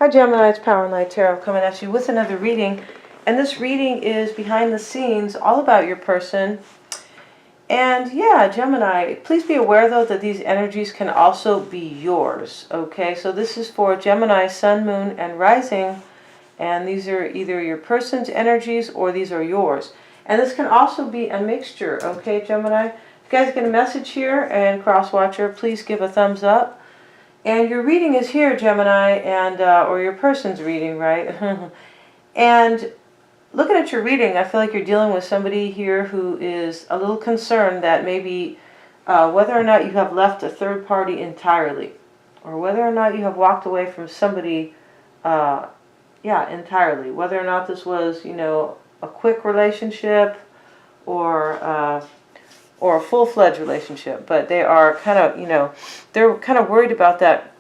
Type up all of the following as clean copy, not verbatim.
Hi Gemini, it's Power and Light Tarot coming at you with another reading. And this reading is behind the scenes, all about your person. And yeah, Gemini, please be aware though that these energies can also be yours. Okay, so this is for Gemini, Sun, Moon, and Rising. And these are either your person's energies or these are yours. And this can also be a mixture, okay, Gemini? If you guys get a message here and CrossWatcher, please give a thumbs up. And your reading is here, Gemini, and or your person's reading, right? And looking at your reading, I feel like you're dealing with somebody here who is a little concerned that maybe whether or not you have left a third party entirely, or whether or not you have walked away from somebody, entirely. Whether or not this was, you know, a quick relationship or a full-fledged relationship, but they are kind of, you know, they're kind of worried about that.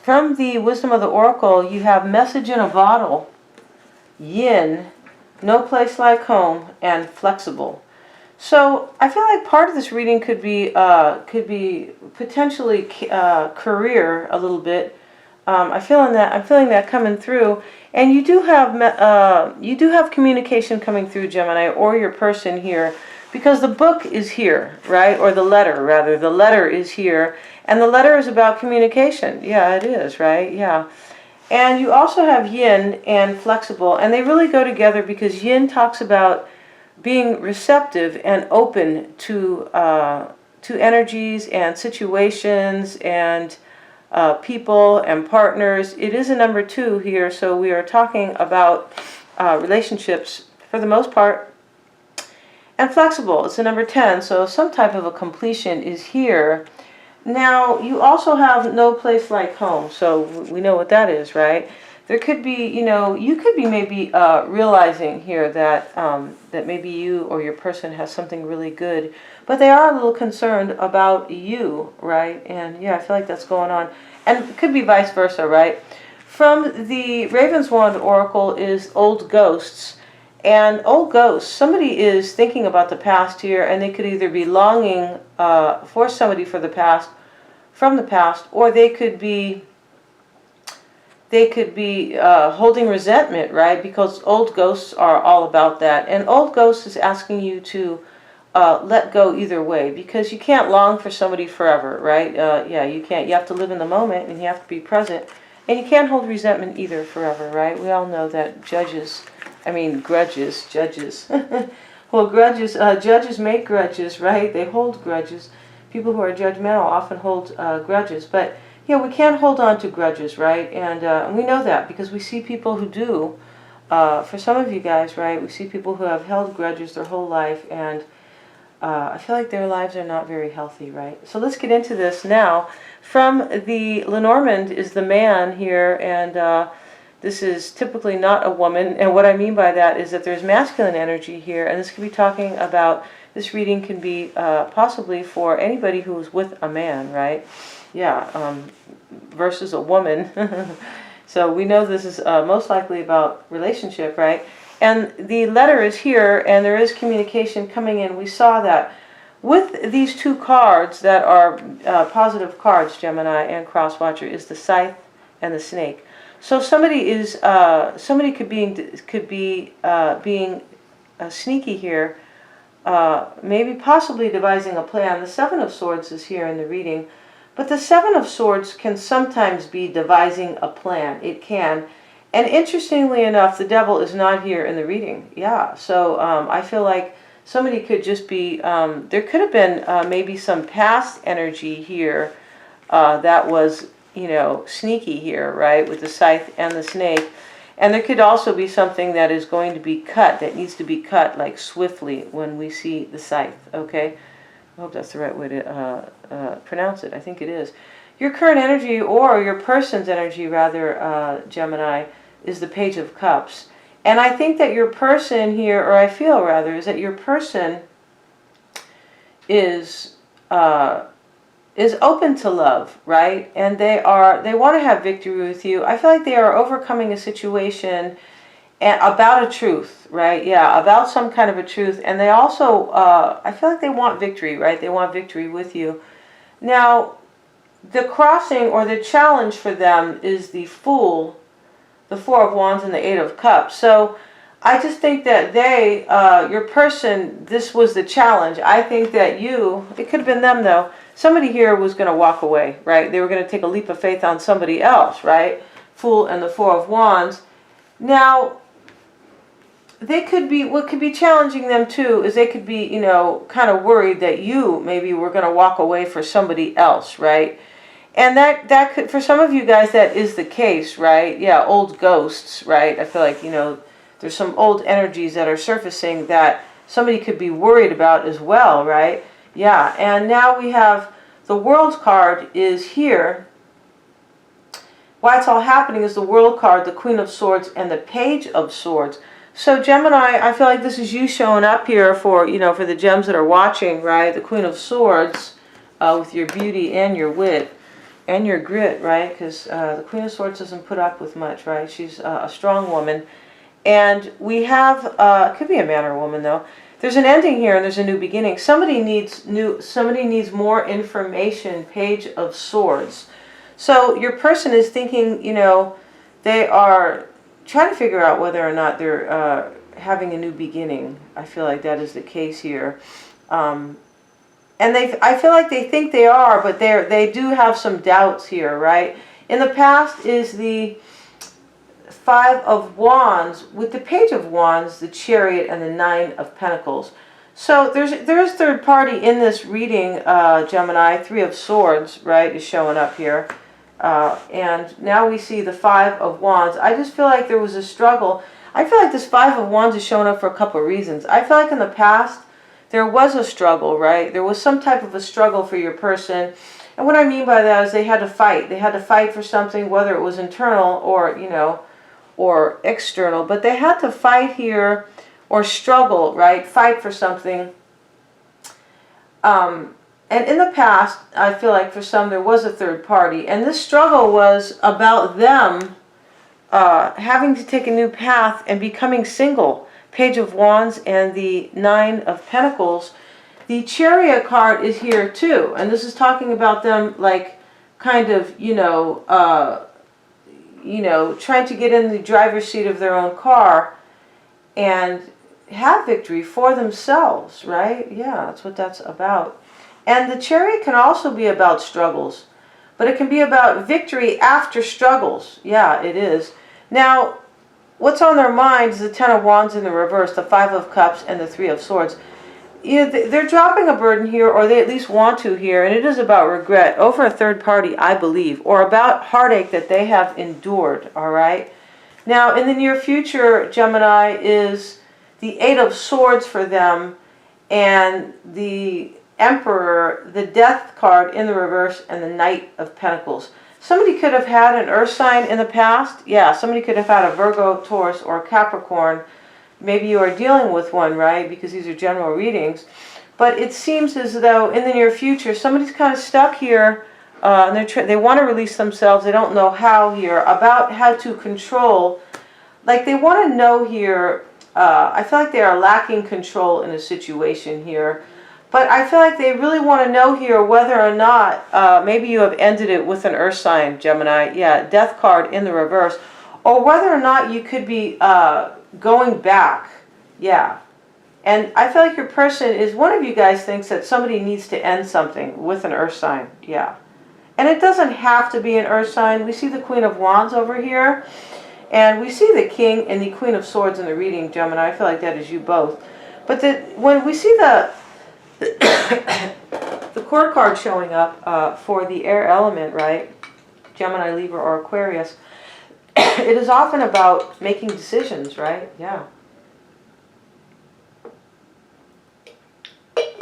From the Wisdom of the Oracle, you have message in a bottle, yin, no place like home, and flexible. So I feel like part of this reading could be potentially career a little bit. I'm feeling that coming through, and you do have communication coming through, Gemini, or your person here. Because the book is here, right? Or the letter, rather. The letter is here. And the letter is about communication. Yeah, it is, right? Yeah. And you also have yin and flexible. And they really go together because yin talks about being receptive and open to energies and situations and people and partners. It is a number 2 here. So we are talking about relationships for the most part. And flexible, it's a number 10, so some type of a completion is here. Now, you also have no place like home, so we know what that is, right? There could be, you know, you could be maybe realizing here that that maybe you or your person has something really good, but they are a little concerned about you, right? And yeah, I feel like that's going on. And it could be vice versa, right? From the Raven's Wand Oracle is old ghosts. And old ghosts, somebody is thinking about the past here, and they could either be longing for somebody from the past, or they could be holding resentment, right? Because old ghosts are all about that. And old ghosts is asking you to let go either way, because you can't long for somebody forever, right? Yeah, you can't. You have to live in the moment, and you have to be present. And you can't hold resentment either forever, right? We all know that judges well, judges make grudges, right? They hold grudges. People who are judgmental often hold grudges. But, yeah, we can't hold on to grudges, right? And we know that because we see people who do. For some of you guys, right, we see people who have held grudges their whole life, and I feel like their lives are not very healthy, right? So let's get into this now. From the Lenormand is the man here, and this is typically not a woman, and what I mean by that is that there's masculine energy here, and this could be talking about, this reading can be possibly for anybody who's with a man, right? Yeah, versus a woman. So we know this is most likely about relationship, right? And the letter is here, and there is communication coming in. We saw that with these 2 cards that are positive cards, Gemini and CrossWatcher, is the Scythe and the Snake. So somebody could be being sneaky here, maybe possibly devising a plan. The 7 of Swords is here in the reading, but the 7 of Swords can sometimes be devising a plan. It can. And interestingly enough, the Devil is not here in the reading. Yeah, so I feel like somebody could just be, there could have been maybe some past energy here that was, you know, sneaky here, right, with the Scythe and the Snake. And there could also be something that is going to be cut, that needs to be cut, like swiftly, when we see the Scythe, okay? I hope that's the right way to pronounce it. I think it is. Your current energy, or your person's energy, rather, Gemini, is the Page of Cups. And I think that your person here, or I feel rather, is that your person is open to love, right? And they want to have victory with you. I feel like they are overcoming a situation about a truth, right? Yeah, about some kind of a truth. And they also, I feel like they want victory, right? They want victory with you. Now, the crossing or the challenge for them is the Fool the Four of Wands and the Eight of Cups. So I just think that they, your person, this was the challenge. I think that you, it could have been them though, somebody here was going to walk away, right? They were going to take a leap of faith on somebody else, right? Fool and the Four of Wands. Now, they could be, what could be challenging them too is they could be, you know, kind of worried that you maybe were going to walk away for somebody else, right? And that could, for some of you guys, that is the case, right? Yeah, old ghosts, right? I feel like, you know, there's some old energies that are surfacing that somebody could be worried about as well, right? Yeah, and now we have the World card is here. Why it's all happening is the World card, the Queen of Swords, and the Page of Swords. So Gemini, I feel like this is you showing up here for, you know, for the gems that are watching, right? The Queen of Swords with your beauty and your wit and your grit, right? Because the Queen of Swords doesn't put up with much, right? She's a strong woman. And we have, it could be a man or a woman though. There's an ending here and there's a new beginning. Somebody needs more information, Page of Swords. So your person is thinking, you know, they are trying to figure out whether or not they're having a new beginning. I feel like that is the case here. And I feel like they think they are, but they do have some doubts here, right? In the past is the Five of Wands with the Page of Wands, the Chariot, and the Nine of Pentacles. So there is third party in this reading, Gemini. Three of Swords, right, is showing up here. And now we see the Five of Wands. I just feel like there was a struggle. I feel like this Five of Wands is showing up for a couple of reasons. I feel like in the past, there was a struggle, right? There was some type of a struggle for your person. And what I mean by that is they had to fight. They had to fight for something, whether it was internal or, you know, or external. But they had to fight here or struggle, right? Fight for something. And in the past, I feel like for some there was a third party. And this struggle was about them having to take a new path and becoming single. Page of Wands and the Nine of Pentacles. The Chariot card is here too. And this is talking about them like kind of, trying to get in the driver's seat of their own car and have victory for themselves, right? Yeah, that's what that's about. And the Chariot can also be about struggles, but it can be about victory after struggles. Yeah, it is. Now, what's on their mind is the Ten of Wands in the reverse, the Five of Cups, and the Three of Swords. You know, they're dropping a burden here, or they at least want to here, and it is about regret over a third party, I believe, or about heartache that they have endured, all right? Now, in the near future, Gemini, is the Eight of Swords for them, and the Emperor, the Death card in the reverse, and the Knight of Pentacles. Somebody could have had an earth sign in the past. Yeah, somebody could have had a Virgo, Taurus, or a Capricorn. Maybe you are dealing with one, right? Because these are general readings. But it seems as though in the near future, somebody's kind of stuck here. And they want to release themselves. They don't know how here. About how to control. Like they want to know here. I feel like they are lacking control in a situation here. But I feel like they really want to know here whether or not maybe you have ended it with an earth sign, Gemini. Yeah, Death card in the reverse. Or whether or not you could be going back. Yeah. And I feel like your person is, one of you guys thinks that somebody needs to end something with an earth sign. Yeah. And it doesn't have to be an earth sign. We see the Queen of Wands over here. And we see the King and the Queen of Swords in the reading, Gemini. I feel like that is you both. But when we see the court card showing up for the air element, right? Gemini, Libra, or Aquarius. It is often about making decisions, right? Yeah.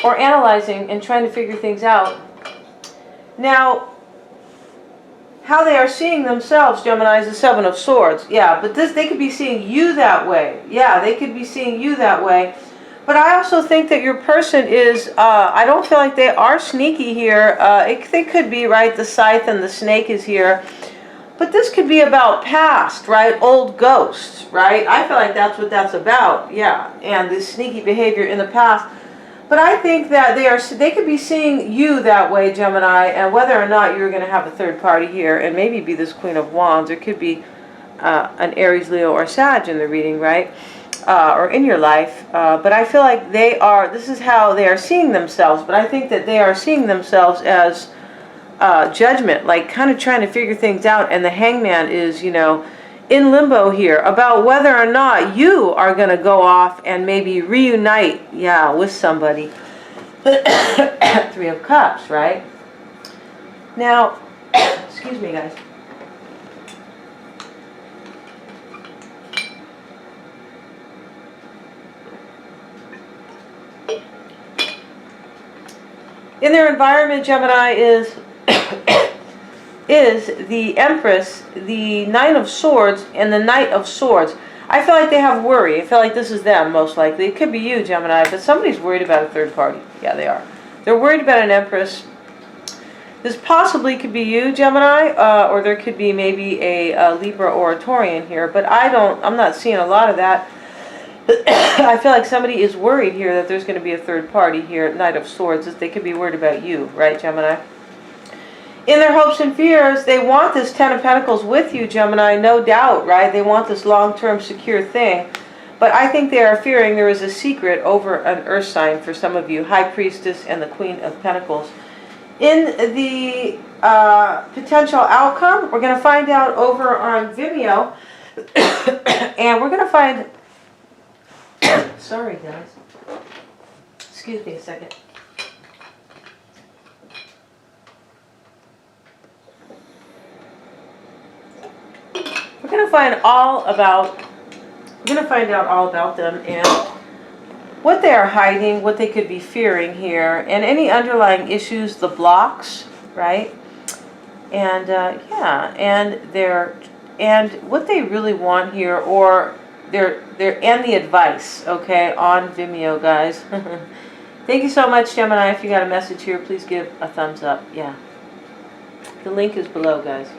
Or analyzing and trying to figure things out. Now, how they are seeing themselves, Gemini, is the Seven of Swords. Yeah, but they could be seeing you that way. Yeah, they could be seeing you that way. But I also think that your person is, I don't feel like they are sneaky here. They could be, right? The Scythe and the Snake is here. But this could be about past, right? Old ghosts, right? I feel like that's what that's about, yeah. And this sneaky behavior in the past. But I think that they could be seeing you that way, Gemini, and whether or not you're going to have a third party here, and maybe be this Queen of Wands. There could be an Aries, Leo, or Sag in the reading, right? Or in your life. But I feel like this is how they are seeing themselves, but I think that they are seeing themselves as judgment, like kind of trying to figure things out, and the Hangman is, you know, in limbo here about whether or not you are going to go off and maybe reunite, yeah, with somebody. Three of Cups, right? Now, excuse me, guys. In their environment, Gemini is the Empress, the Nine of Swords, and the Knight of Swords. I feel like they have worry. I feel like this is them, most likely. It could be you, Gemini, but somebody's worried about a third party. Yeah, they are. They're worried about an Empress. This possibly could be you, Gemini, or there could be maybe a Libra or a Taurian here, but I'm not seeing a lot of that. I feel like somebody is worried here that there's going to be a third party here, Knight of Swords, that they could be worried about you, right, Gemini? In their hopes and fears, they want this Ten of Pentacles with you, Gemini, no doubt, right? They want this long-term secure thing. But I think they are fearing there is a secret over an earth sign for some of you, High Priestess and the Queen of Pentacles. In the potential outcome, we're going to find out over on Vimeo. And we're going to find... Sorry, guys. Excuse me a second. We're going to find out all about them and what they are hiding, what they could be fearing here, and any underlying issues, the blocks, right? And yeah, and what they really want here, or and the advice, okay, on Vimeo, guys. Thank you so much, Gemini. If you got a message here, please give a thumbs up. Yeah. The link is below, guys.